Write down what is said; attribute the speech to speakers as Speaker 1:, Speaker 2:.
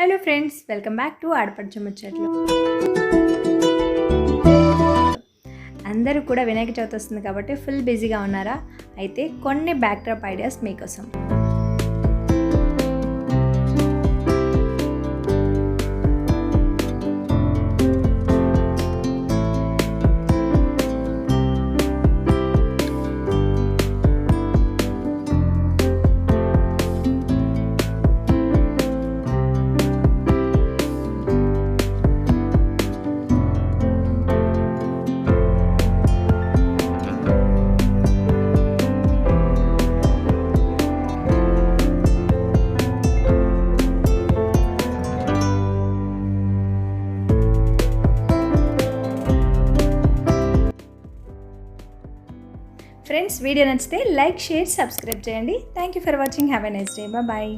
Speaker 1: Hello friends, welcome back to ఆడపడుచు ముచ్చట్లు. అందరూ కూడా వినాయక చవితి వస్తుంది కాబట్టి ఫుల్ బిజీగా ఉన్నారా? అయితే కొన్ని బ్యాక్డ్రాప్ ఐడియాస్ మీకోసం. ఫ్రెండ్స్, వీడియో నచ్చితే లైక్, షేర్, సబ్స్క్రైబ్ చేయండి. Thank you for watching. Have a nice day. Bye.